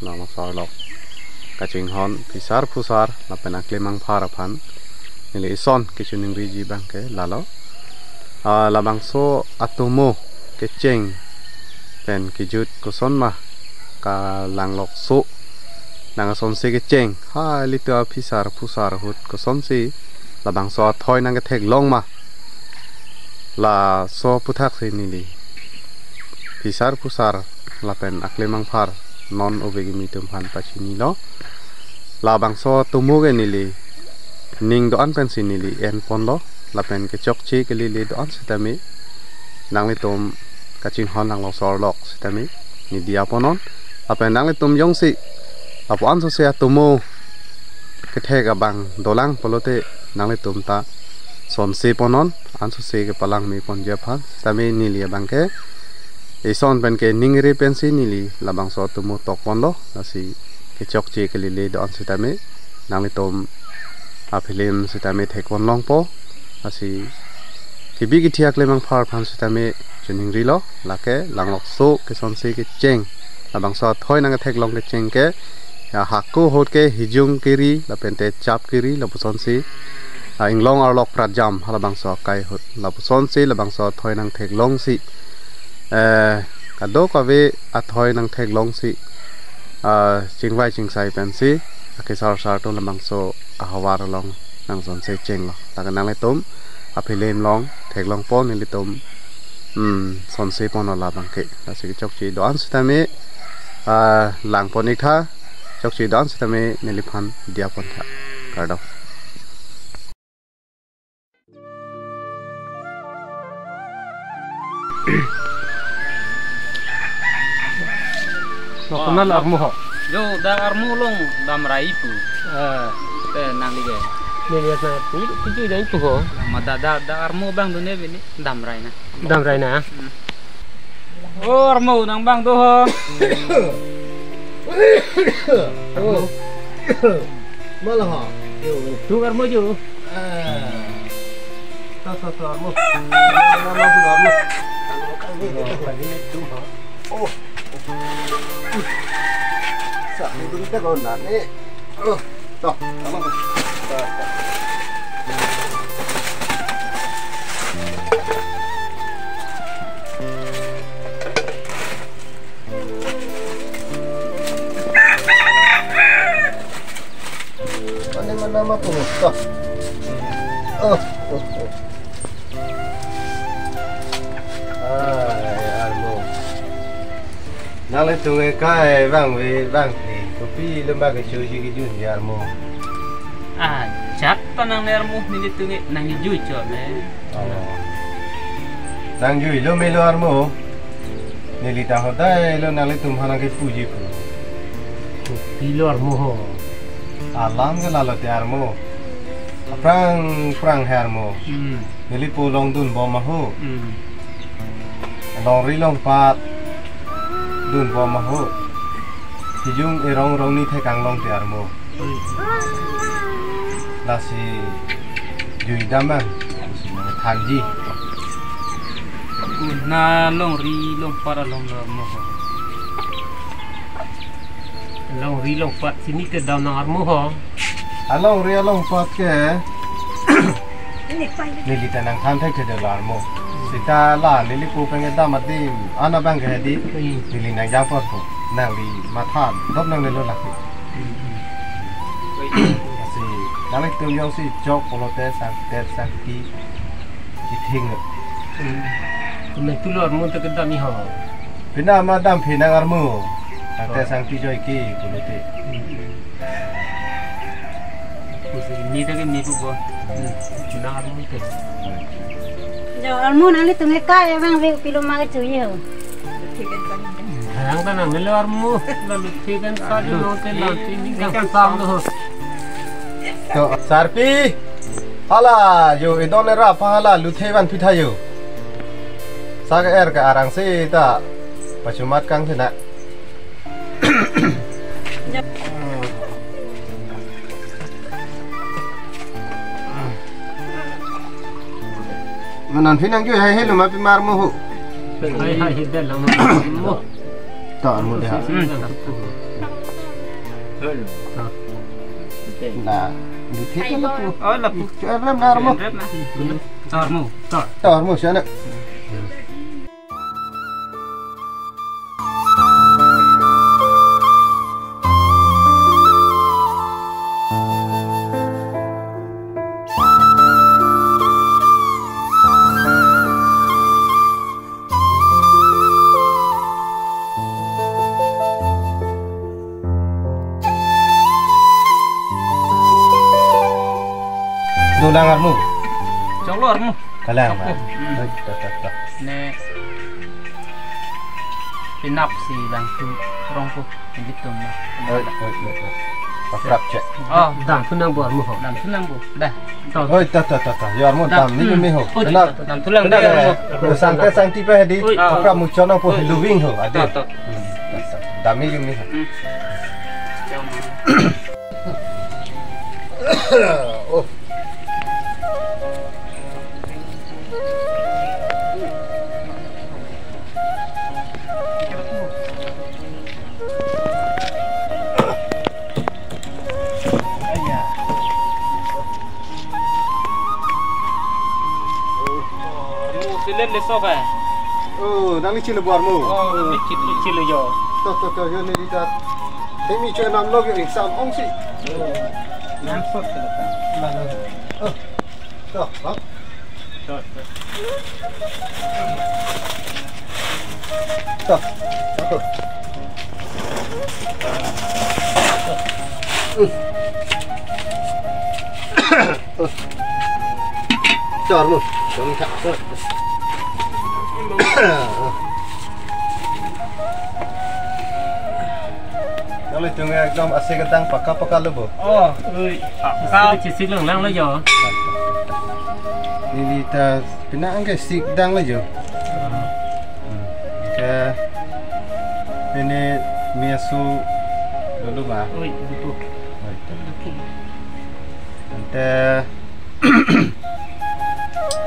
lang sar lok kaching hon pisar pusar la pena klemang phar phan nili ison kichuning riji bang ke lalo labang so atomo kecheng pen kijut kuson ma ka lang lok so nang son se kecheng ha litu pisar pusar hut kuson si labang so thoi nang ke thek long ma la so puthak se nili pisar pusar la pen aklemang phar non obegi mitum phan pachini lo labang so tumu ge nili ning do an pen sinili en pon lo la pen ke chok chi ke li do an sitami nang li tom kaching hon nang lo sor lok sitami ni dia ponon la pen nang li tom yong si apo an so se tumu ke the ga bang dolang polote nang li tom ta son se ponon an so se ke palang mi pon je phan sitami nili bang ke ison pen ke ningri pensi nili labang so tumu tok pon lo asi ke chok chi ke li do an sitami nang li tom apilim sitame thekon long po asi kibi ki thiak lemang phar phan sitame chuning ri lo lake langlok so ke sonse ke cheng labang so thoi nang thek long ke cheng ke ya hakku hot ke hijung kiri la pente chap kiri la puson si inglong ar lok prajam halabang so kai hot la puson si labang so thoi nang thek long si kado ka ve a thoi nang thek long si chingwai chingsai pen si ke sar to labang so ahawar long nang son se cheng lo ta nang le tom apilem long thek long pon ni tom son se pon la bang ke ta se chok chi don sta me lang pon ik tha chok chi don sta me ni phan dia pon tha kar do no kenal armu ho yo da armu long dam rai pu te nang lige ni lihat na tu dah itu ho mata da armu bang do ne bini dam rai na oh armu nang bang do ho oh malah ho yo tu armu jo ta armu armu oh sa dulu kita kau nak ni toh apa mana nama tu toh nale tunge kai bang we bang ni kopi lembaga sushi ki jun yarmo chat panang nermu ni tunge nang ju cho me nang ju lo me lo armo nilita hodai lo nale tum hana ke puji pu kopi lo armo ho alam ke lalo te armo prang hermo nili pu long dun bo ma ho long ri long pat dun bo ma ho hijung erong rong ni thai kang long te armo lasi jui daman thanji na long ri long para long mo long ri long pat sini ke daun armo ho along ri along pat ke ni li tanang than thai ke de armo sita la lili pu pengen damati ana bang ke di lili nang ja pot ko nang li mathan dop nang le lo lakti si dalek tu yang si jok polote sang ti thing ne tu lor mun te kedam ni ho pina ma dam phina armu te sang ti joy ki polote ni te ni pu bo na armu te Jauh almun ali tungai kaya bang we pilu maga cuy ho. Hang tanang nelo armu lalu tigan kali no te lanti ni kan sam no. To sarpi hala yo idole ra phala luthewan pithayo. Saga er ka arang se ta pachumat kang thena. Manan pinang ju hai helu ma pi mar mo hu. Hai hidel lang mo. Ta mo de ha. Nah, lu thế nó tu. Là Cho em làm nào mà. Tao mua xe nữa. Dulang armu. Trong lo armu. Kalang ba. Nè pinap si bang tu rongku begitu mah. Pakrap cek. Oh, Dam tunang buat muho. dan senang bu. Dah. Oi ta. Yo armu tam ni mi ho. Kenal. Dan tulang dia. Sangke sang tipe di. Pakrap mu chono po living ho. Ade. Tuh. Dami yung mi ho. Oh. Silen lesok eh. Oh, nang ni cile buar mu. Oh, licit yo. To yo ni di tat. Temi cho nam log yo exam ong si. Nam sok kelata. Oh. To, ha. To. Char mu. Chong kha. Kalau itu ngekdom asik ketang pakar lu bu. Oh, kau cicit lang lo yo. Ini ta pina angke sik dang lah jo. Ke ini miasu dulu mah. Oi, itu. Ante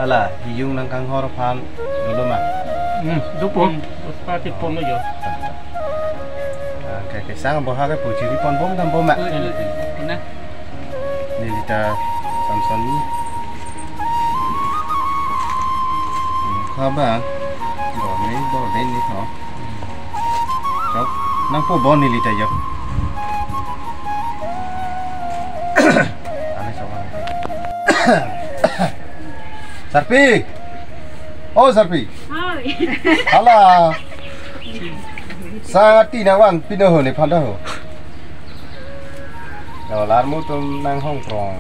Alah, hiyung nang kang horopan dulu mah. Dupon. Pati pon lo yo. Cái sáng bò ha cái buổi chiều đi con bông thăm bông mẹ Nè. nên thì ta Samsung khó bạn bỏ lên đi khó cháu năng phố bò này đi ta giờ anh sao anh Sarpi oh Sarpi halo Sangat tinawan pinoh ni pandah. Kalau larmu tu nang Hong Kong.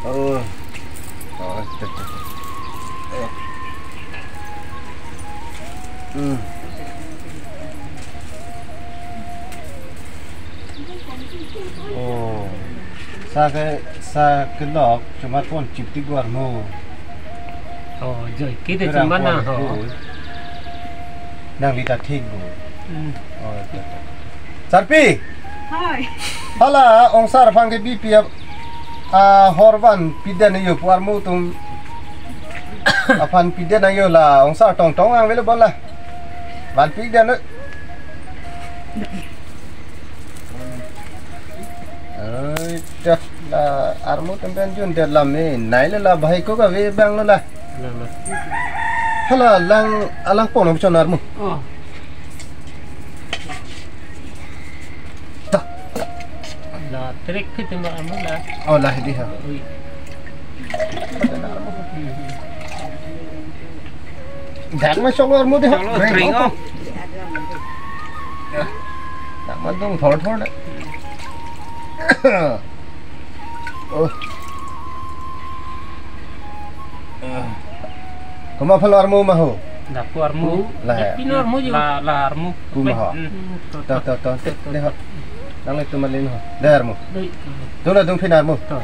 Oh, oh, sa ke lok cuma pun cipti guarmu. Oh, rồi cái từ trong nào hả? Đang đi đặt thịt bù. Sarpi. Hai. Hala, ông Sar phang cái BP Horvan piden ayo puarmu tum. Apan piden ayo là ông Sar tong tong ang velo bola. Van piden nữa. Dah là armu tempen jun dia lame. Nai là bahai ko ka ve bang la. Hala lang alang pon om chonar mu. Oh. Ta. Là trick cái từ mà muốn là. Oh lah di ha. Dak ma chonar mu di ha. Kering oh. Dak ma dong thor đấy. Oh. Koma pelarmu mahu. Dapurmu. Lah. Pinarmu juga. Larmu. Kumaha. Tahu. Lihat. Nang itu malin ho. Darmu. Đây. Tu lah dung pinarmu. Rồi.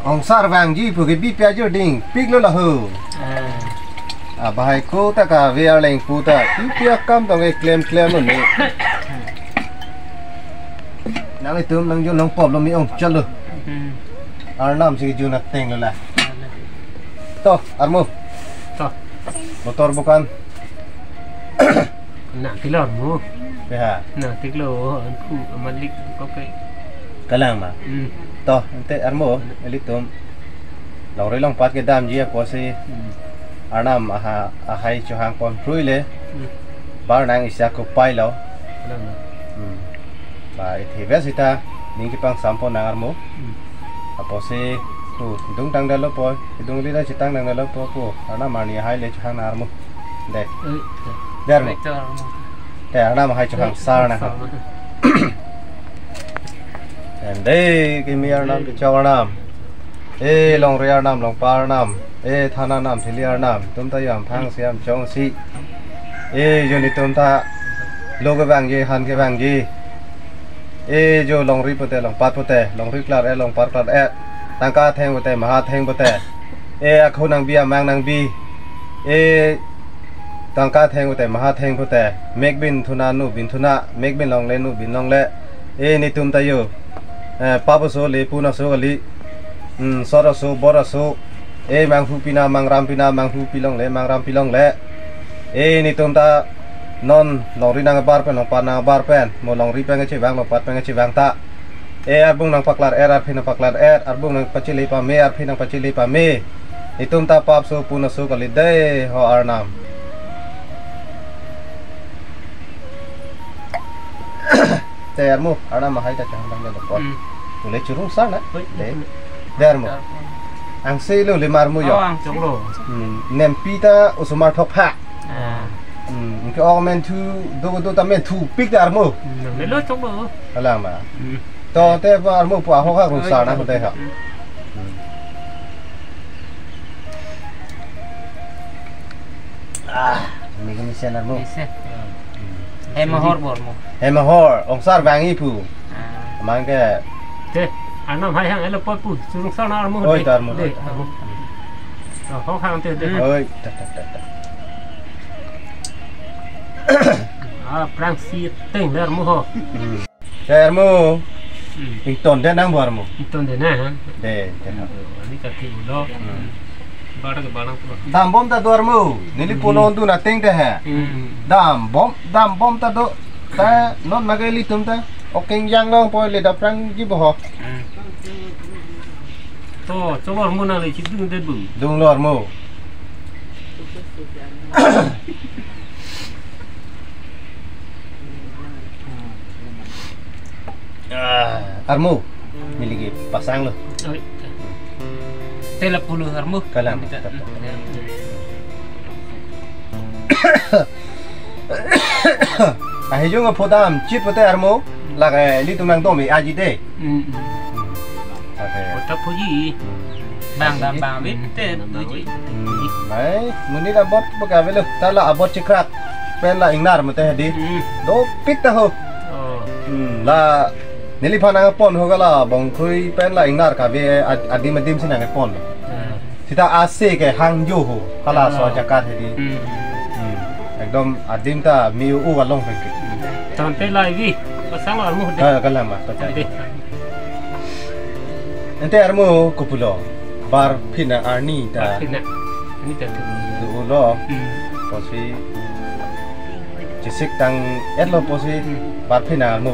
Ông Sar vàng gì phụ cái bi pia jo ding. Pig lo lah ho. Bahai ko ta ka via leng pu ta. Bi pia kam dong cái claim lo ni. Nang itu nang jo nang pop lo mi ông chal lo. Arnam si ju nak teng lo lah. Toh, Armu. Toh. Motor bukan. Nak kilon mu. Ya. Nak kilo ku malik oke. Kalang mah. Toh, ente Armu elitum. Long long pat ke dam dia posi. Arnam ahai chuhang pon pruile. Bar nang isya ko pai lo. Ba thì vét sita ning ki pang sampon nang Armu. Aposi tu dung tang dalo po. Dung lida chitang nang dalo po ko. Arnam mani hai le chuhang Armu. Deh. Der mo. Te Arnam hai chuhang sar na. And đây cái mi Arnam cái châu Arnam. Long ri Arnam long pa Arnam. Thana nam thili Arnam. Tum ta yam phang siam chong si. Joni tum ta lo cái vàng gì han cái vàng gì. Jo long ri pote long pat pote long ri klar long pat klar tang ka theng pote maha theng pote. Akho nang bia mang nang bi. Tang ka theng pote maha theng pote. Mek bin thuna nu bin thuna. Mek bin long le nu bin long le. Ni tum ta yo. Papa so le puna so gali. Sora so bora so. Mang hu pina mang ram pina mang hu pilong le mang ram pilong le. Ni tum ta non long ri nang bar pen long pa nang bar pen mo long ri pen che wang long pat pen che wang ta. Arbung nang paklar ar phin nang paklar arbung nang pachili pa me ar phin nang pachili pa me. Ni tum ta pap so puna so gali de ho Arnam. Te Armu Arnam hai ta chang dang da pot. Tu le churung sa na. De Armu. Ang sei lo le mar mu yo. Ang chong lo. Nem pita usumar thok pha. Cái ornament thu do ta men thu pick da Armu. Le lo chong lo. Ala ma. To te pa Armu pa ho ha ru sa na ho te ha. Mi cái sen Armu. Hemahor bor mo. Hemahor ong sar vangi pu. Mang cái Te Arnam hai hang elo pot pu surung sa na Armu. Oi tar mu. Ho hang te te. Oi ta. Prang si teng le Armu ho. Te Armu. Ing ton de nang bo Armu. Iton de na ha. De. Ani ka ti lo. Bara ke balang tu. Dam bom ta do Armu. Nili polon tu na teng de ha. Dam bom ta do. Ta non magali tum ta. Okeng yang long po le da prang ji bo ho. To cho Armu na le chi dung de bu. Dung lo Armu. Armu miliki pasang lo. Oi. Tela puluh Armu. Kalam. Hijung podam chit pote Armu laga li tumang domi aji de. Ota puji. Bang bang wit te puji. Mai muni la bot baka velo tala abot chikrak pela ingnar mate hadi. Do pik ta ho. La nili phana pon ho gala bong khui pen la ingnar ka ve adim adim sina ke pon. Sita ase ke hang jo ho kala so jakat hadi. Ekdom adim ta miu u walong pe. Sampai lagi pasang Armu de. Kala ma pata. Ente Armu kupulo bar phina arni ta. Kena. Ini tak tu. Du lo posi chisik tang etlo posi bar phina Armu.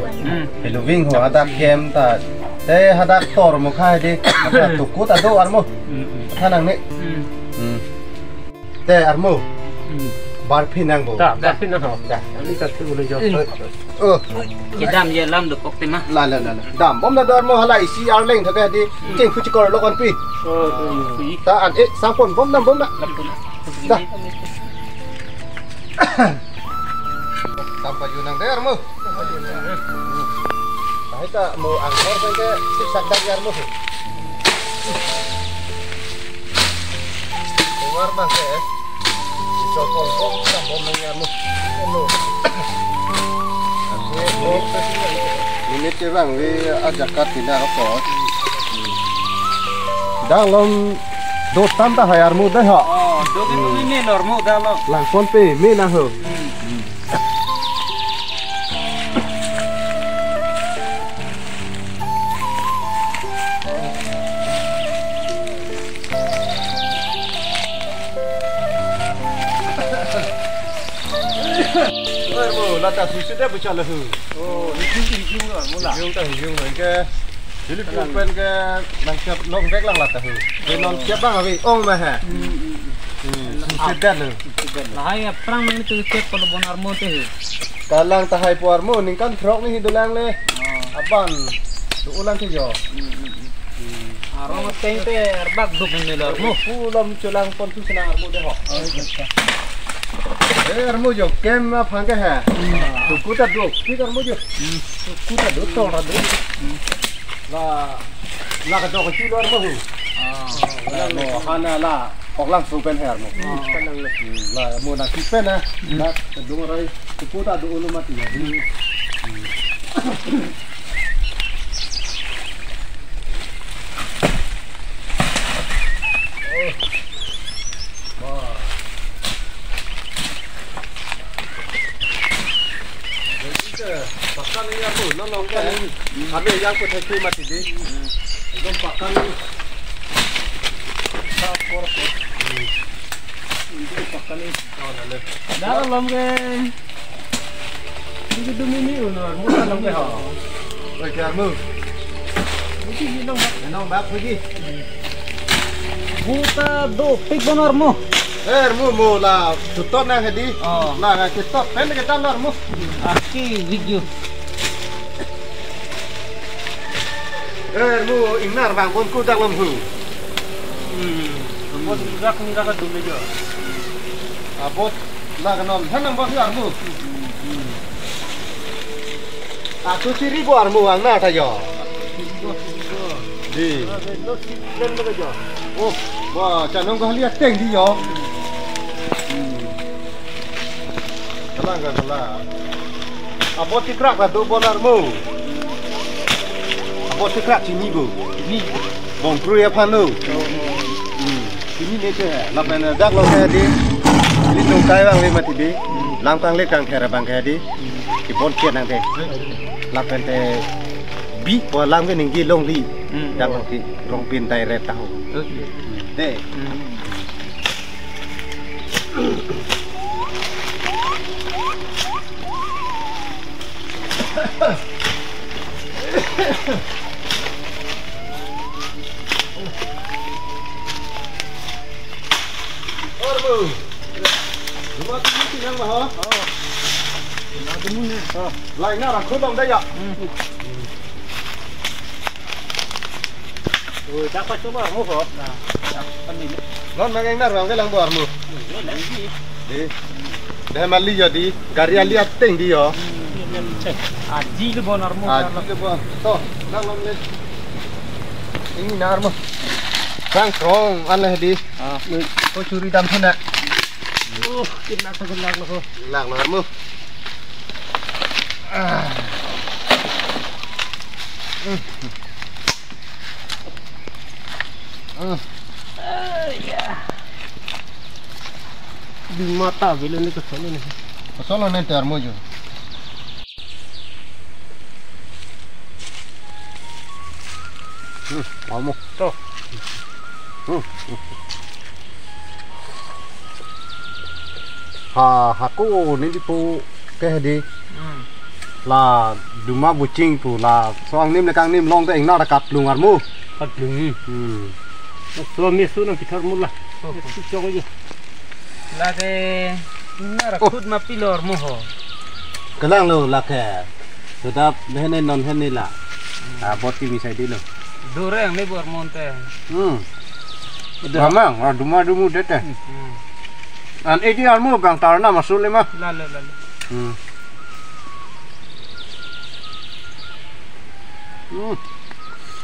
Helu wing ho adak game ta te hadak tor mu khai di ta tukku ta do Armu. Thanang ni. Te Armu bar phinang bo. Tak, dah pina ho. Dah. Ini tak tu boleh jawab. Kita ye lam được cốc tema. La dam bom na dar mo hala isi arleng thake di cheng fuchikor lokon pi. Ta an sangpon bom na. Da. Sampai yunang der mo. Ta mo angkor pe ke siksak dak yar mo. War bang ke. Sopon bom bom nang yar mo. Ini cewang we ajakat tidak apa. Dalam do tanda hayar muda ha. Oh, do ini normal dah lo. Langsung pe me na ho. là ta suy sẽ bữa là hư Oh, hijau lah mula. hijau rồi cái jadi pun cái đang chập lông vét lăng là ta hư cái non chập bang vậy ông mà hả suy sẽ nữa Lahai perang itu cek kalau bonar mo teh. kalang tahai puarmu ningkan frog nih hidulang le aban ulang ke jo Arong teh teh erbak duk menelor mo. pulam culang pon tu senang armu deh ho armu jo kem ma phang ke ha tu kuta duk ki armu jo kuta duk to ra duk la ka to ko chi lo armu hu la no hana la ọc lăng xuống bên hẻm này, là mua đàn thịt bên này, là đúng rồi, cái cô ta đủ luôn mà thì đi. Pakan ini aku, nong kan, habis yang aku thay mà thì đi, dom pakan ini. Dah lom ke. Ini domini unor, muda lom ke ha. Rồi kìa mư. Nong bác với gì? Muda do pik bonar mo. Mu là tụt tốt này đi. Là cái tốt bên cái tan nor mu. Aki video. Mu inar vàng con cô đang làm hử. Bot rak ni rak dum lejo. Bot là cái non thân nằm bao nhiêu mu. Tu ciri bu armu ang na thay jo. Đi. Oh, wah, jangan kau lihat teng di jo. Kalah. Abot tikrak lah tu bonar mu. Abot tikrak sini bu. Ni. Bong kru ya panu. Sini ni je. Lapan dak lo kaya di. Ini tungkai bang lima tibi. Langkang lek kang kera bang kaya di. Kibon kian nang te. Lapan te. Bi po lam ke ninggi long li. Dak lo ki rong pin tai red tahu. Te. Orbu. Rumah tu mesti yang mahal. Rumah tu mesti. Lain nak aku bang dah ya. Ôi, chắc phải chụp vào hộp. Non mang nak orang ke lang buar mu. Di. Dah mali jadi. Gari ali ateng di yo. Aji ke bonar mo. Ke buar. To, lang long le. Ini nar mu. Bang krong an le di. Kau curi dam sana. Kena segelak loh. Lang nar mu. Di mata bila ni kesal ni. Solo nanti armu jo. Armu. To. Aku ni di pu ke di. Là duma bucing pu là soang nim le kang nim long te ing na rakat lung armu. Kat lungi. Suami su nang pitar mula. Cok aja. La ke nar khud ma pilor mo ho. Kelang lo la ke. Sudah behne non hene la. Bot ki misai di lo. Dure yang ni bor monte. Mamang, duma dete. An edi armu bang tarna masuk le mah. La.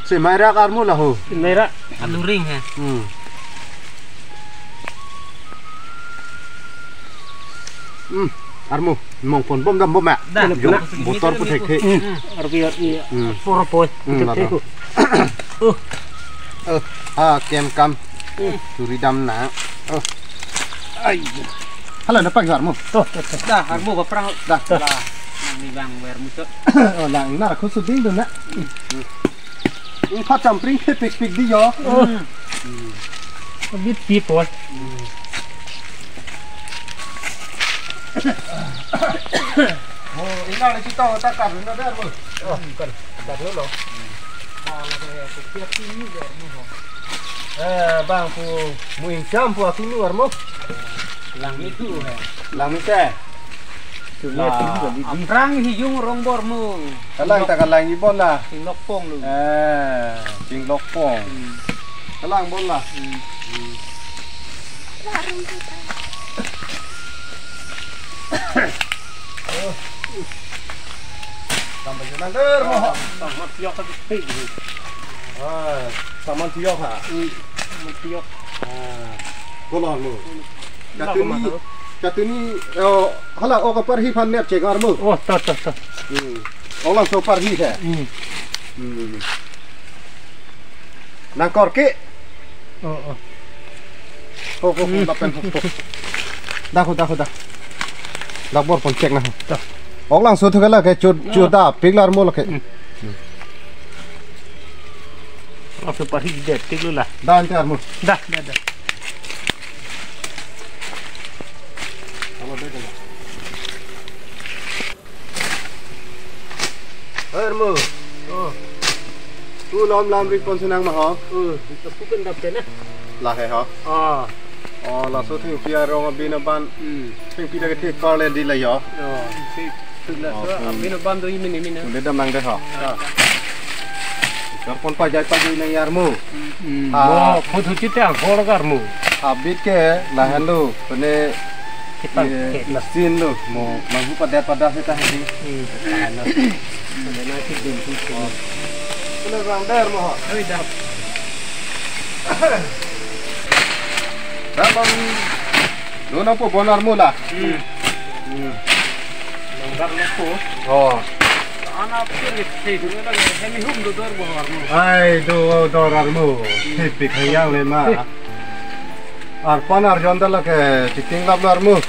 Si merah armu lah ho. Merah. Aluring he. Armu, mong pon bom dam bom mak. Botol pun thek. Arbiar ni. Poropoy. Teteku. Kem kam. Suri dam na. Ai. Hala na pag armu. To. Dah, harmu ba perang. Dah. Ni bang wer muso. Lang na ko su ding do na. Phát chậm pring pik đi gió. Biết people. tinggal di situ takar nó đây rồi. Cần đặt nữa rồi. Bang pu muing jam pu aku luar mo. Lang itu he. Lang ni se. Amrang hijung rong bor mo. Kalang tak kalang ibon lah. Ting lok pong lu. Jing lok pong. Kalang bon lah. Sampai jalan der mo. Sama tiok ke pig. Saman tiok ha. Tiok. Golon mo. Jatuh ni hala ok perhi pan net cek armu. Oh, tak. Orang so perhi ke. Nangkor ke. Oh. Lapen. Dah. Dah bor pon cek nah. Orang so tu kala ke cuda piglar mo ke. Aku pergi det dulu lah. Dah antar mo. Dah. Armu. Tu lam rik pon senang mah ha. Itu bukan dapat na. Lah he ha. Lah so thing pia rong binaban. Thing pia ke thik kar len di la ya. Sudah so ambil bantu ini. Le dam nang de ha. Kar pon pajai nang yarmu. Oh, foto kita gol karmu. Habit ke lahan lu pene mesin lu mau mampu pada kita hari. Nanti bentuk. Kena rang der mo. Oi dah. Dalam lu nampu bonar mula. Langgar lepo. Anak pilih sih, lagi hemi hum dor boharmu. Ai dorarmu. Tipik hayang le ma. Arpanar jondala ke chiting lablarmu.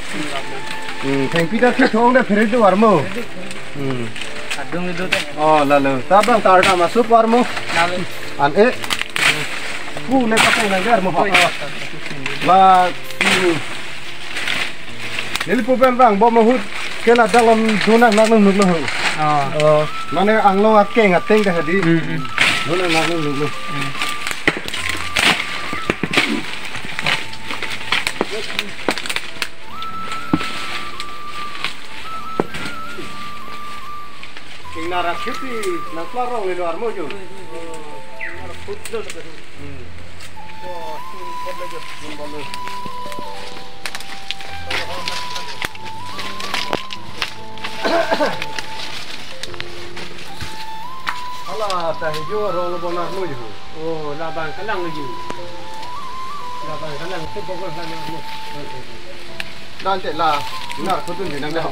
Thengpida ke thong de phire do armu. Adung itu teh. Lalu tabang tarda masuk warmu. Lalu An le kapung nang der mo. La Nili pupen bang bo mahut kena dalam zona nak nuk lo. Mana anglo akeng ateng dah di. Zona nak nuk lo. Nara kiti nak larong le luar mo jo. Alah tah hijau rong bonah mo jo. Oh, labang kalang lagi. Labang kalang tu bogor sana mo. Dan cek lah. Nak kutun je nang dah.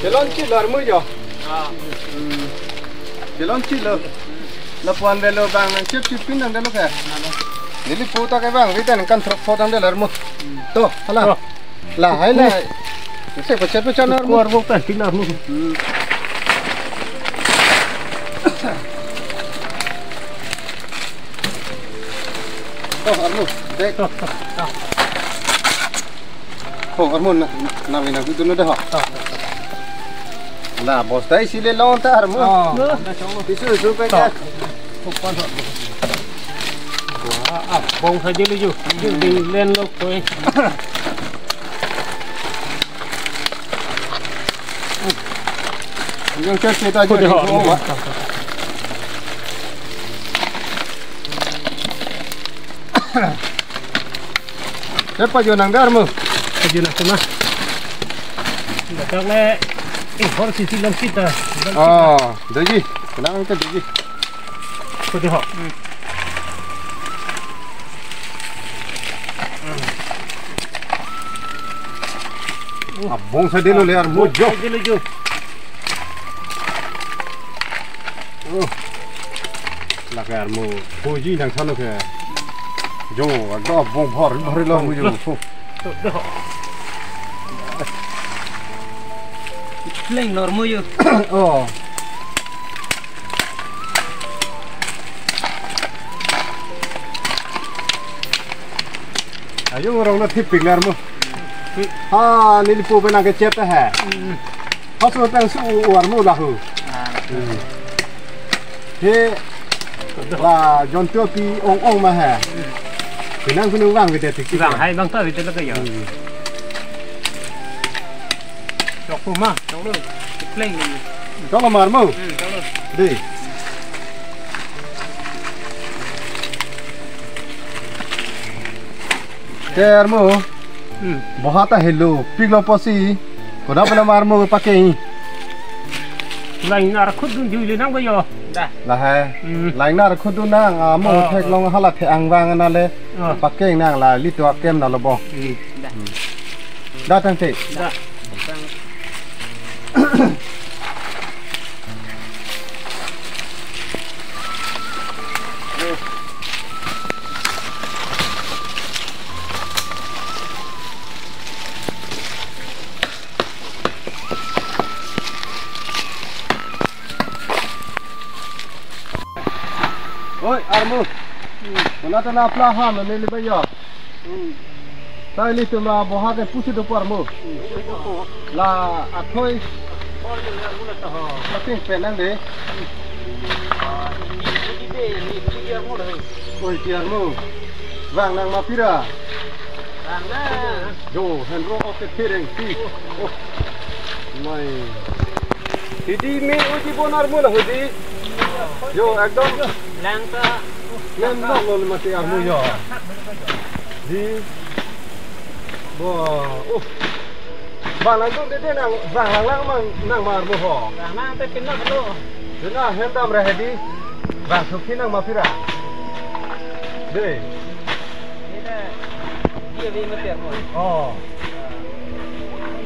Jalan cilar mu jo. Jalan cilar. Lapuan delo bang chip pin nang delo ke. Nili puta ke bang witan kan foto nang delo mu. To, hala. Lah hai la. Se pecet nar mu. Keluar bukan tinar mu. To armu. Dek. Armu na wina kudu no dah. Lah bos dai sile lontar armu. Tisu pe ka. Bong saja lu ju. Di len lo koi. Yang cerita aja di bawah. Siapa jo nang darmu? Saja nak sana. Datang le. Horse sisi lang kita. Doji. Kenapa kita doji? Kau tengok. Abong sa dilo le armu jo. Dilo jo. là cái mù phôi gì thằng nó kìa yo đó bông phở rồi lo mù yo Leng lor mo yo. Ayo orang nak tipik lah mu. Ha, ni lipu benar ke cep dah. Pas tu peng su war mu lah hu. He, lah jontor pi ong mah ha. Kenang kena wang kita tikik. Wang hai bang tahu itu ke yo. Chok pun mah, chok lu. Leng ni. Kau lamar mu? Chok lu. Di. Termo, bahata hello, piglo posi, kau pernah marmo pakai? Lain nak khut dun juli nang yo. Dah. Lah hai, lain nak khut dun nang, mo thek long halat thek angwang nale, pakai nang lah litu akem nalo boh. Dah. Dah tangte. Dah. Oi, Armu. Mana tu nak pelahan, ni lebih ya. Saya lihat tu lah, bohak ke pusi tu Armu. Lah, akoi. Tapi penang deh. Oi, Armu. Wang nang mapira. Wang nang. Jo, henro oke piring ti. Oh. Mai. Hidi me uji bonar mu lah hidi. Yo, ekdom. Langka. Yang nak lo mati Armu yo. Di. Bo. Oh. Bang lang tu dia nang bang lang mang nang Armu ho. Bang nang tu kena tu. Dengar hentam reh di. Bang suki nang mapira. Deh. Dia ni mati Armu. Oh.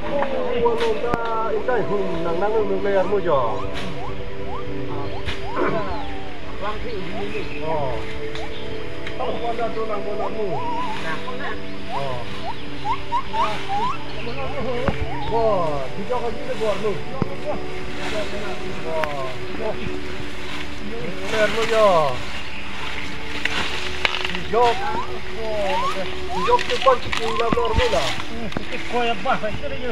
Oh, lonta ikai hum nang nung le Armu yo. Wang ti ni. Oh. Tahu pada tu nang bonamu. Nah, nak. Oh. Wah, tiga kali ni buat lu. Wah. Armu yo. Jok. Jok tu pun cikin lah Armu lah. Kau yang bah itu dia.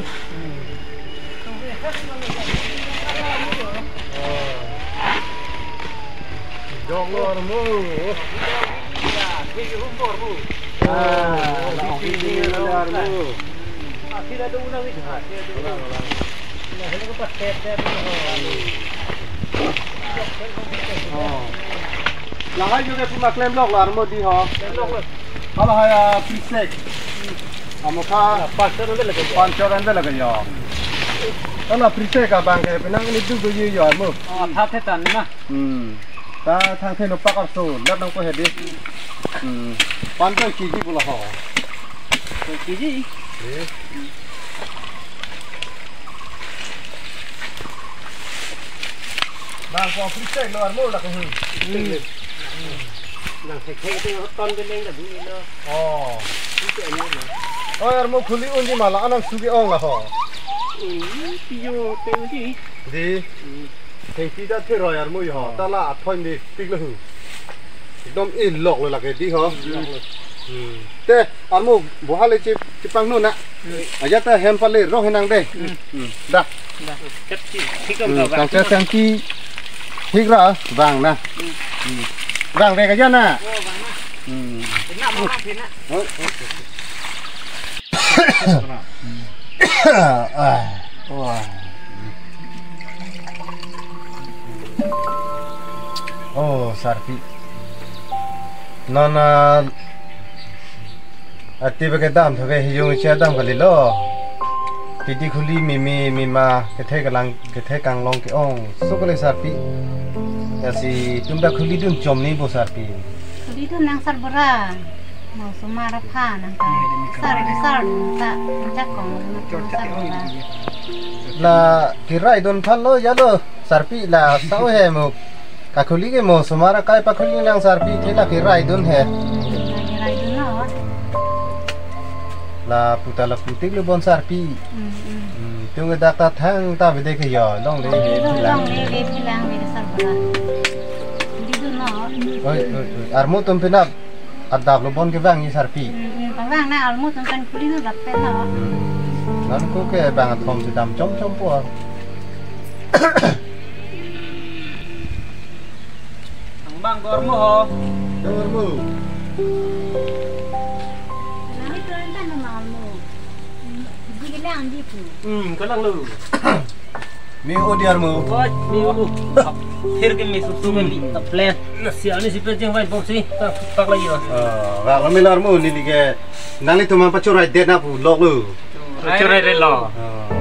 Jok Armu. Armu. Tidak ada ulang itu. Kalau pakai Lah juga pun nak claim lock lah Armu di ha. Kalau hai prisek. Amuka pancoran dah lagi ya. Kalau prisek abang ke penang ni tu gaya ya Armu. Tháp thế tần mà. Ta thang thế nó pak áp số, lát nó có hết đi. Pancoran kiji pula ha. Kiji. Bang có prisek lo Armu là cái gì? Nang thek tu ton ke leng dah bunyi lo. Oh. Oh Armu khuli unji malah anak sugi ong lah ha. Piyo tu ji. Di. Thằng chị đã chơi rồi Armu ya. Ta là thôi đi, pik lo. एकदम ए lock lo lagi di ha. Te Armu buah le cipang nu nak. Aja ta hem pale roh henang deh. Dah. Dah. Cep ji. Thik am tau Kang cep sang ki thik ra vàng na. Vàng về cái dân à. Oh, vàng na. Nak mau nak nak. Oh, Sarpi. Nona ati ba ke dam thoge hiyong che dam kali lo. Piti khuli mi ma ke the kang long ke ong. So kale Sarpi. Kasi tumda khuli dun chom ni bo Sarpi. Khuli tu nang sar bera. Mau sumara pha nang ta. Sar ta jakong sar bera. La kirai don phallo ya lo Sarpi la sao he mo Kakuli ke mo sumara kai pakuli nang sarpi thela ke rai dun he. Rai dun no. La putala putik lu bon sarpi. Tung ke dak ta thang ta bide ke yo long le Long le philang be sarbara. Di dun no. Oi armu tum pinap adab lu bon ke bang ni sarpi. Bang na almu tum kan kuli no dapat no. Nan ko ke bang thom sidam chom chom po. Bang gormo ho. Dormu. Nani tu anda no almu. Di gelang di pu. Kalang lu. Mi odiarmu. What? Mi lu. Phir ke mi susu ke mi plan. Nasiani si penjeng vai boksi. Tak lagi lah. Wa kamilarmu ni dige nali tu mampa curai det na pu lok lu. Curai re lo.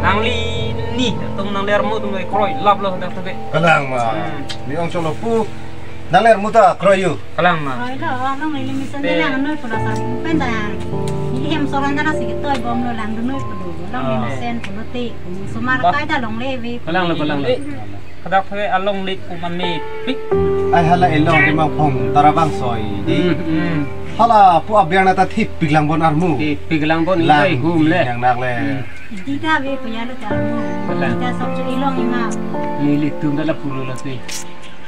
Nang li ni tung nang ler mu tung ai kroi lap lo dak tak. Kalang ma. Mi ong cholo pu naler muta kroyu. Kalang ma. Rồi đó, nó người mình sinh ra nơi của nó sao bên ta những em sau đó nó sẽ tôi bom nó làm nơi của nó mình sen của nó tị số mà cái ta lồng lê về Kalang lu kalang lu. Kadak phe along lit ku man me pik. Ai hala elong ke mang phong tarabang soi di. Hala pu abyana ta thip piglang bon armu. Di piglang bon ai hum le. Yang nak le. đi ra về của nhà nó chả mua ta xong cho đi long mà Ni lit tum dala pulu la ti.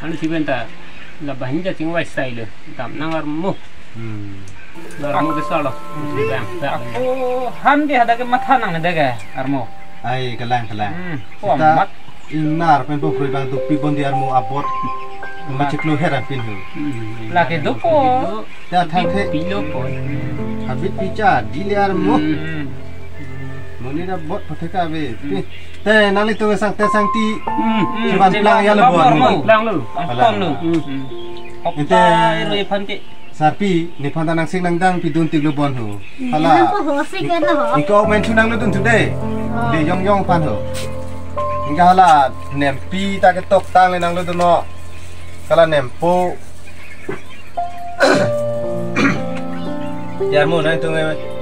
Anu si benta la bahanja ting wai style tam nangar mu. Armo ke salo. Aku han di ada ke matha nang daga armo. Ai kalang. Oh mat. Inar pen po free bang tu pi bon di armu abot. Macam lu heran pin hu. La ke dopo. Ta thang the Pilo po. habit picha di le armu. Moni da bot patheka be. Te nali tu sang te sang ti. Cuman pelang ya lebu armu. Pelang lu. Ampon lu. Kita iro ipanti. Sarpi ni pantan nang sing nang dang pi dun tiglu bon hu. Hala. nó có hồ xí cái nó hả Iko men chunang lu dun today. De yong pan hu. Hingga hala nem pi ta ke tok tang le nang lu dun no. Kala nem po. Jarmu nang tu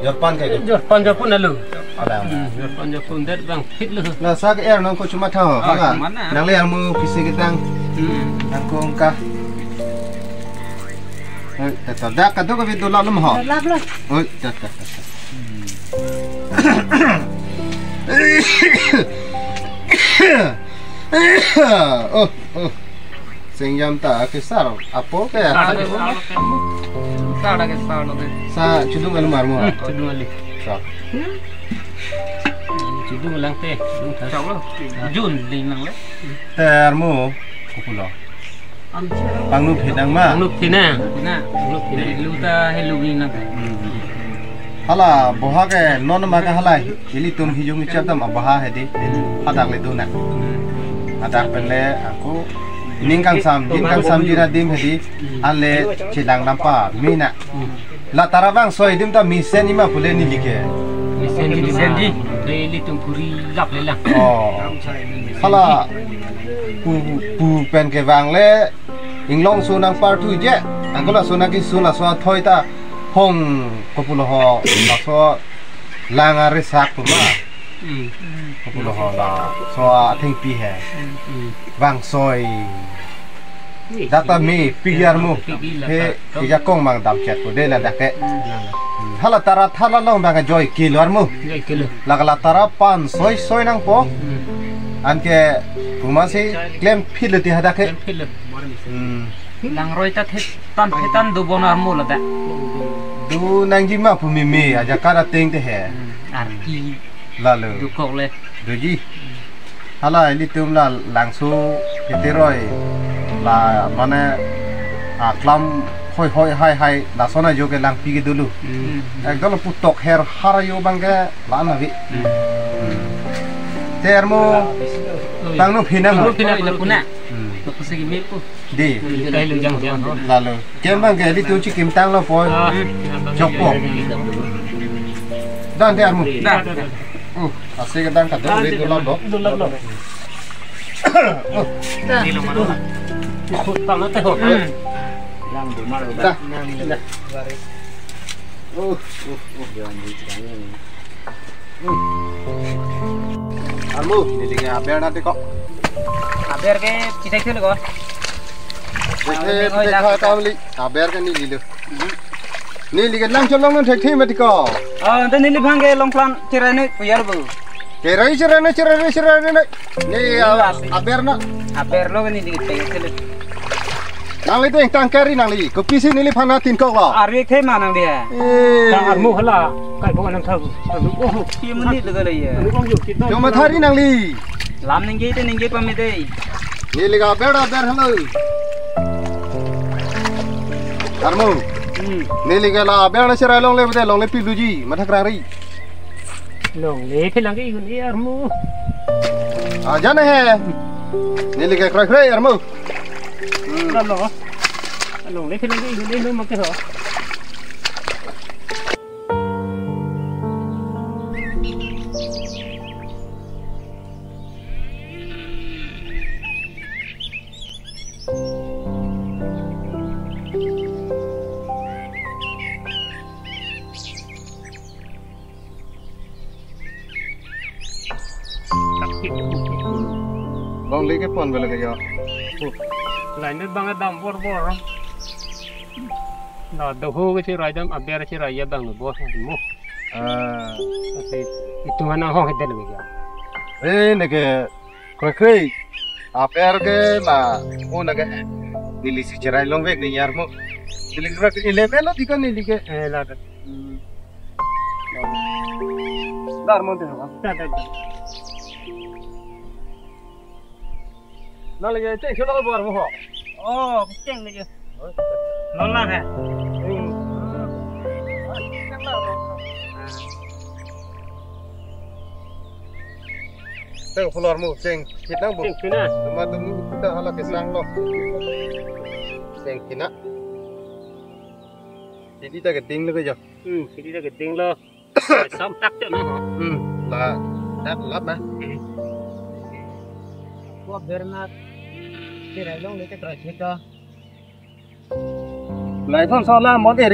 Japan ke. Japan Japun lu. Ada. Japan Japun dat bang fit lu. Na sa ke air nang ko cuma tau. Hanga. Nang le armu pisi ke tang. Nang ko ka. Oi, ta dak ka tu ka vi dola lum ha. lắp luôn Oi, ta. Oh. Sengyam ta ke sar apo ke Sada ke sada de. sa chudung al marmu. Chudung ali. Sa. Chudung lang te. Chudung ta. Chau lu. Jun ling lang le. Termu kupulo. Pangnu phedang ma. Nuk tina. Nuk tina. Lu ta Halloween na. Hala boha ke non ma ka hala ili tum hijung chaptam abaha hedi. Hadak le duna. Hadak penle aku ningkang sam jira dim hedi ale chidang lampa mina. La tarawang soi dim ta misen ima pule ni like. Misendi. Daily tum puri lap le lang. Oh. Hala pu pen ke wang le inglong sunang partu je. Angkola sunaki suna so thoi ta hong populo ho la so langa resak puma. Populo ho la so athing pi hai. Wang soi data mi pigarmu he ija kong mang dam chat ko de la dake. Hala tara thala long bang joy kilormu. Jai kilo. Lagala tara pan soy nang po. Anke kumasi claim philati hadake. Kilo. Lang roi ta tan do bonar mo la da. Du nangji ma pumi me aja kara teng te he. Arki Lalu du kok le. duji. Hala ini tum la langsu peteroi la mana aklam hoi hai la sona jo ke lang pi dulu. Ekdom putok her harayo bangga la nabi. Termo tangno phinang Lu tina puna. Aku segi me ko. di Dai lu jang. lalu kem bangga di tu cikim tang lo po jopok dan termo asik kadang kadang di dulu lo Di lu mana? Ikut tangan teh ho. dah Almu, ini dia biar nanti kok. Aber ke kita itu ko. Dekha kamli, aber kan ni lilu. Ni lihat lang colong nan thek mati ko. Ante ni libang ke long plan cerai ni puyar bu. Cerai. Ni aber na. Aber lo kan ni dikit ke. Nang li tu tang kari nang li. Kopi si ni li phana tin ko la. Arwek ke mana dia? Tang armu hala. Kai bukan nang tahu. Oh, dia menit le le ya. Cuma thari nang li. Lam ninggi pamit deh. Ni li ga ber hello. Armu. Ni li ga la ber na cerai long le piluji. Mathak rari. Long le philang ke ikun armu. Jana hai. Ni li ga krai armu. Long le philang ke ikun ni mak ke ho. Long li ke pon bela ke ya. Lain ni bang dam bor. Nah, dohu ke cerai dam aber cerai ya bang bor mu. Tapi itu mana ho hede le ya. Ni ke krai. Aber ke la o na ke ni li si cerai long vek ni yar mo. Ni li ke ni le melo dikan ni li ke La dar mo de ha. Nah, lagi cek sudah keluar muka. Oh, kucing lagi. Nolak ya? Tengok keluar mu, ceng kita bu. Ceng kena. Cuma tunggu kita halak kesang loh. Ceng kena. Jadi tak keting lagi je. Jadi tak keting loh. Sam tak je noh. Lah, tak lap mah. Gua bernat. Cerai long le ke terus kita. Lại thon so la món gì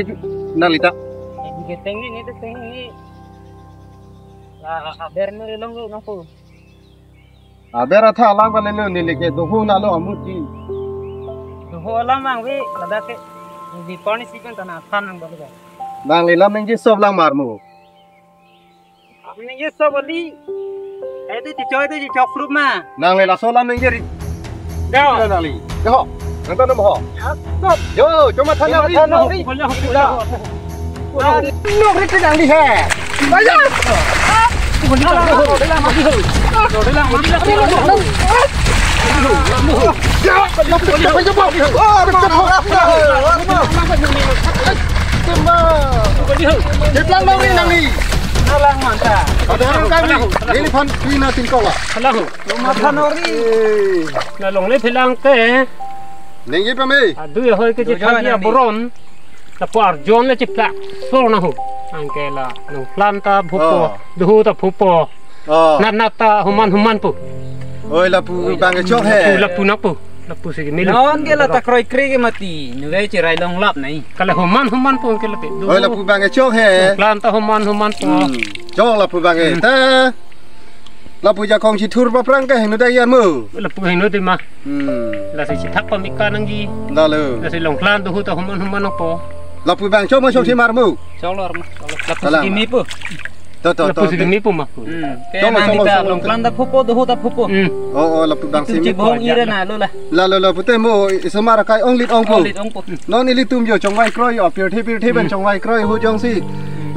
năng lý ta Cái tính ni là ber ni long lu ngapu. Bera tha lang ba le ni le ke do hu na lo amu ti Ho la mang vi lada ke di pani sikan tana khan nang bal ga. nang le lam ning ji sob lang mar mu Apni ye so bali. Ai tu ci chok fruit ma. nang le la so lam ning ji ri Đâu? nang li ke ho nang ta no ho stop yo cuma than na ri no ri ke nang li he ba ya Nalang manta. ada orang kami ini pan pina tin kau lah Halang. Luma thanori. Na long le philang ke. ning ji pa me Adu ya hoi ke ci thagi boron. Ta par jon le ci plak. So na hu. Angkela nong planta phupo. Du ta phupo. Nata human pu. oi la pu bang ke chok he La pu nak pu. La pu se milu. Non ke la ta kroi kri ke mati. Nugai ci rai long lap nai. Kala human pu ke le pe. oi la pu bang ke chok he Planta human pu. chok la pu bang ke ta la pu ja kong chi thur ba prang ke nu dai yan mu La pu hinu ti ma. La se ci thak pa mi ka nang gi. la lu La se long plan du ta human pu. la pu bang chok ma chok chi mar mu Chok lor ma. La pu Salam. kimi pu. to La pu se mi pu ma. Ke nang kita long plan da pupo du ta pupo. oh la pu bang Tu si ci mi bong ira na lo la. la pu te mu ismara kai ong lit ong pu Lit ong pu. non ni tum jo chong wai kroi op pir thi ben chong wai kroi hu jong si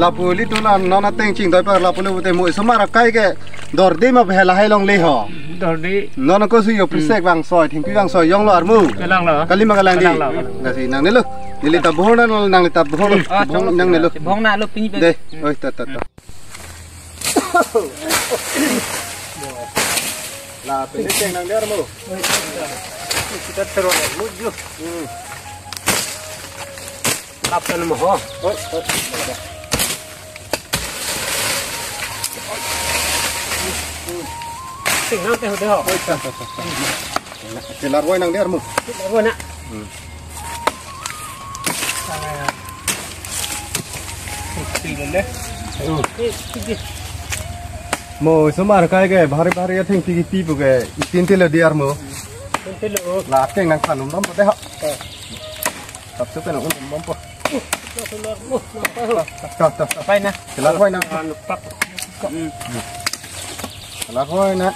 la pu li tu na non na teng ching doi par la pu le te mu ismara kai ke dor de ma bhela hai long le ho Dor di non ko su yo prisek bang soi thing pi bang soi yong lo ar mu kelang la. kali ma galang di Kalang. ngasi nang ne lu ni li ta bohon nang li ta bohon nang ne lu Bong na lo pingi pe. de oi ta la pe ni cheng nang der mu Kita terus muju. Kapten mo ho. oi Ting nang te ho. oi ta ke lar woi nang der mu Wo na. mo somar kai ke bhari bhari thing pi pu ke tin te le diar mu Te lo. la teng nang khanum dam te ha tập sức cái nó cũng bấm po tập Apa na? Jelas koy nak. Lupak. Jelas koy nak.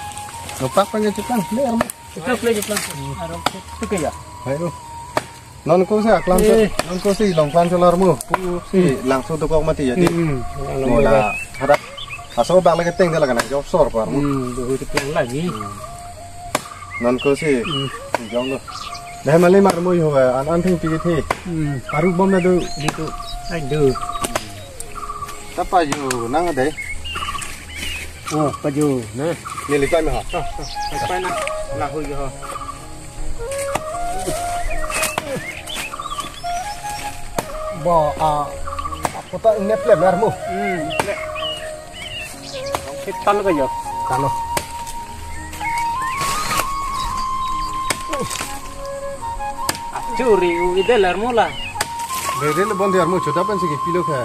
Lupak pa gitu kan. Leer mo. Ito play lang. Araw ito kaya. Ayo. Non ko sa klan sa non ko si long klan solar mo. Pu si langsung tukok mati jadi. Mula harap. Aso bak lagi teng talaga nak job sor par mo. Duh itu lagi. Non ko si. Jong lo. Dah malai mar mo yo an thing pi thi. Aru bom na do Dito. Ay do. Tapa yo nang ade. Oh, paju. Nah. Ni likai me ha. Apa na? Lahu yo. Bo apa ta net le mer mo. Hitan kaya. Kano. Curi ide lar mula. Gere le bon diar mo chota pan sigi pilo kha.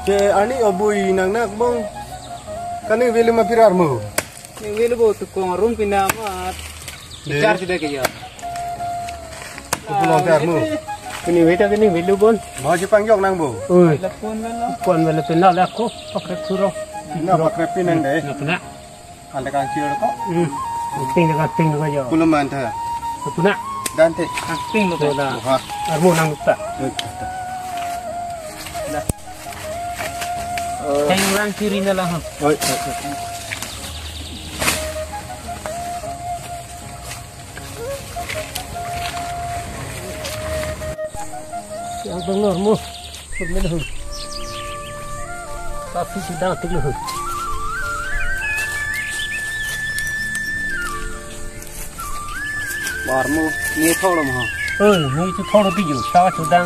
Ke ani obui nang nak bong. Kani velu ma pirar mo. Ni welu bo tu ko rum pinamat. Bicar sudah kaya. Pulong diar mo. Kini welu bon. Mo ji pangjok nang bo. Oi. Pon welu pinal aku pakai suro. Na pakrepin nang deh. Na puna. Anda kan ciur ko. Ting kaya. Kuluman tha. Puna. Dante. Ting lo dah. Ha. Armo nang ta. Kayak orang kiri na lang. Oi. Yang benar mo. Benar. Tapi sudah tinggal. Barmu ni thoda ma. Ni tu thoda pi ju. Sa sudah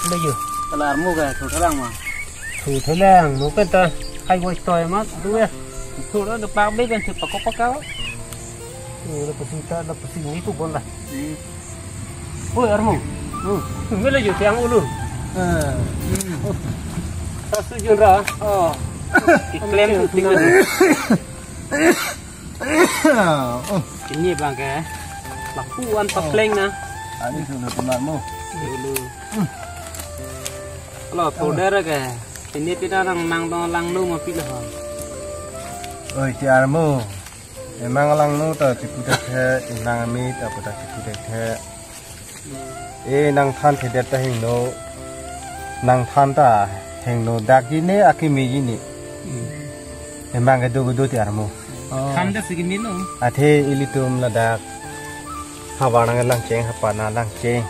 le ju. Kalar mu ga thoda ma. Thủ thế lang nó cái ta hay quay tỏi mất đúng không? Thủ đó được bao mấy bên thì có cáo. Là phải ta là phải nghĩ tụ con là. Ôi armo. Mới là dù tiếng luôn. Sao suy diễn ra? Claim tu tinggal. Ini bang ke? Lakuan pakleng na. Ani sudah teman mu. Dulu. Kalau thủ đó ke? Ini tidak lang nu mau pilih. Oi tiar mu. Emang lang nu ta cipudet he, nang mi ta pada cipudet he. Nang than thedet ta hing no. Nang than ta hing no dagine akimi ini. Emang gedu tiar mu. Than dah segini no. Athe ilitum ladak. Hawanang lang ceng hapana lang ceng.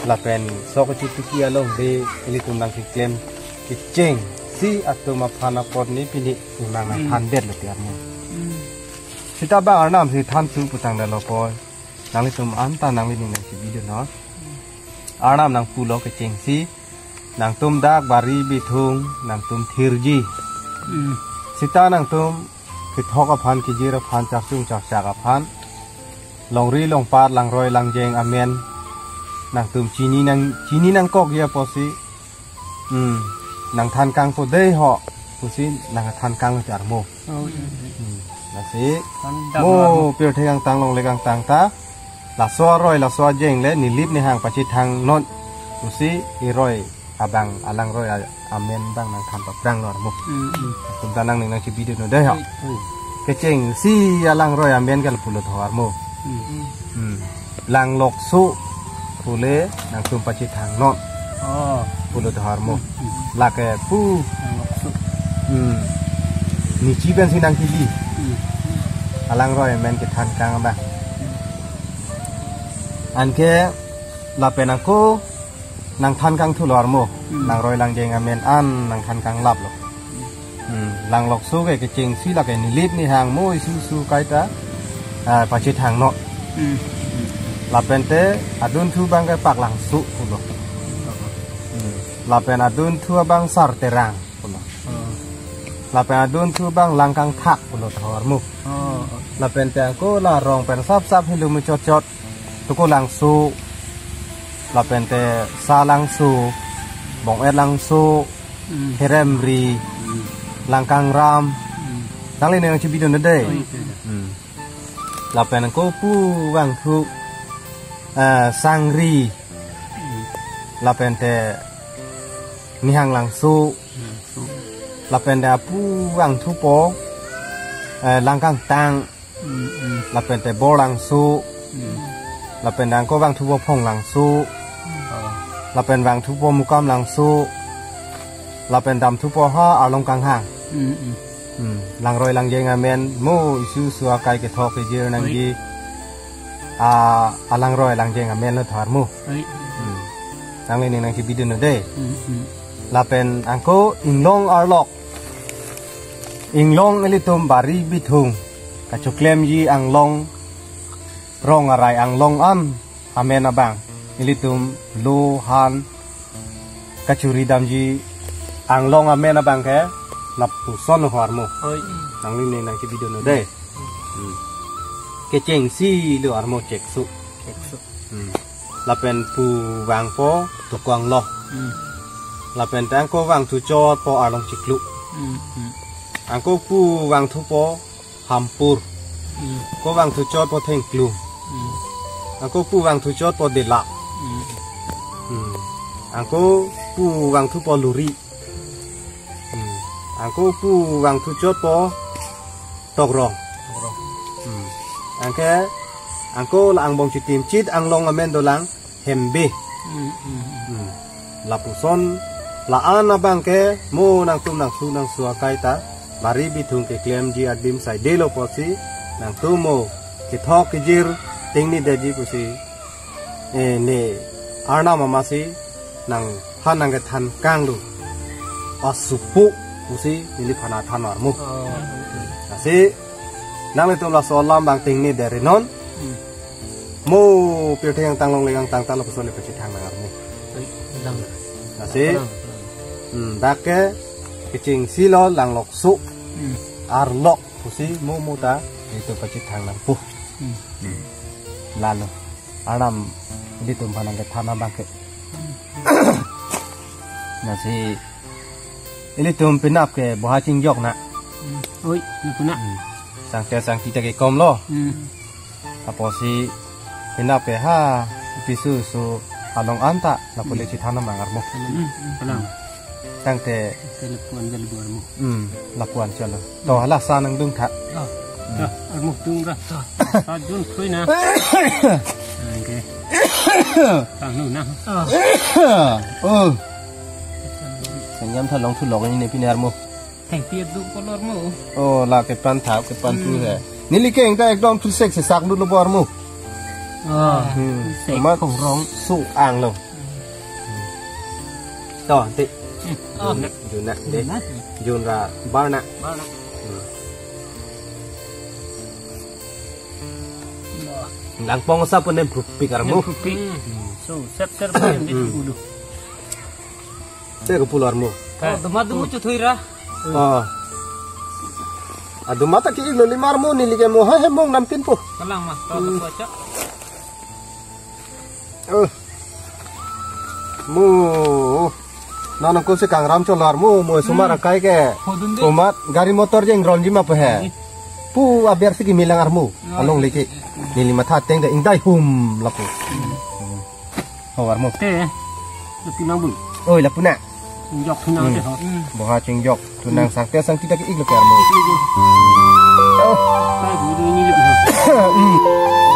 Lapen sok cipiki along de ilitum lang kiklem kiceng si atau mapana pot ni pilih imang handet le tiar mo. Sita ba arnam si than su putang da lopoy. Nang litum anta nang li ning si video no. Arnam nang pulo kiceng si nang tum dak bari bithung nang tum thirji. Sita nang tum kithok aphan kijira phan chak chung chak aphan. Longri long pat lang roy lang jeng amen. Nang tum chini nang kok ya posi. Nang than kang po dei ho posi nang than kang jar mo. Nasi mo pir thang tang long le kang tang ta. La so roy la so jeng le ni lip ni hang pa chi thang non. Posi i roy abang alang roy amen bang nang than pa prang lor mo. Tum tanang ning nang chi video no dei ho. Ke cheng si alang roy amen gal pulo thawar mo. Lang lok su pule nang tum pachi thang non pulo thar mo la ke pu ni chi ben sinang kili alang roy men ke than kang ba an ke la penang ko nang than kang thu lor mo nang roy lang jeng amen an nang than kang lap lo lang lok su ke ching si la ke ni lip ni hang mo su kai ta pachi thang no Lapente adun thu bang ke pak lang su pulo. Lapen adun thu bang sar terang pulo. Lapen adun thu bang langkang thak pulo thormu. Lapente angko la rong pen sap hilu mu cot tuko lang su. Lapente sa lang su. Bong lang su. Heremri. Langkang ram. Tang le nang chibidon de. Lapen angko pu wang thu sangri lapente nihang langsu lapente apu wang thupo langkang tang lapente bo langsu lapente angko wang thupo phong langsu lapen wang thupo mukam langsu lapen dam thupo ha along kang hang lang roi lang jeng amen mo isu suwa kai ke thok ke jer nang gi alang roi lang jeng amen lo thar mu nang le nang ki bidun no de lapen angko inglong arlok inglong elitum bari bithung ka choklem yi anglong rong arai anglong am amen abang elitum lo han kacuri damji anglong amen abang ke lapu son hormo nang ni nang ki video no de ke cheng si lo armo chek su lapen pu wang po to kwang lo lapen tang ko wang tu chot po along chiklu angko pu wang thu po hampur ko wang tu chot po theng klu angko pu wang tu chot po de la angko pu wang thu po luri angko pu wang thu chot po tok rong angke angko la ang bong chitim chit ang long amen dolang hembe lapuson la ana bangke mo nang tum nang su nang suwa kaita mari bithung ke klem ji adim sai delo posi nang tumo ke thok ke jir tingni deji pusi ne arna mama si nang hanang ke than kang lu asupu pusi ini phana thanar mu asi nang le tum la so lam bang tingni dere non mo pirte yang tanglong lengang tang tang puson le peci thang nang mu asi dake kecing silo lang lok su arlok pusi mu muta itu peci thang nang pu lalu anam di tumpanang ke tanah bangke nasi ini tum pinap ke bohacing jok nak oi nak sang kita ke kom lo apa si pinap ke ha pisu su along anta la boleh ci tanam mangar mo palang tang te telepon jal buar mo lakuan calo to hala sanang dung tha mo tung ra ta jun khoi na okay tang nu na senyam tha long thu lok ni ne pinar mo thành tiệt du color mo la ke pan thau ke pan tu he ni li ke engta ekdom thu sek se sak lu lo bor mo mà không rong su ang luôn to tị yun nè để yun ra bar nè lang pong sa pun nem prupi karmu so sep pen di ulu te ko pular mo duma dum chu thui ra adu mata ki lo limar mo ni lige mo ha he mong nam tin po kalang mah to baca mu nana ko se kangram cholar mu mo sumara kai ke umat gari motor jeng ronji ma pe he pu aber se ki milang armu along leke nili matha teng da indai hum lapu hawar mo te pinang bul oi lapuna jok pinang te ho bo ha ching jok tunang sang te sang kita ke iglo ke armu oh kai du ni le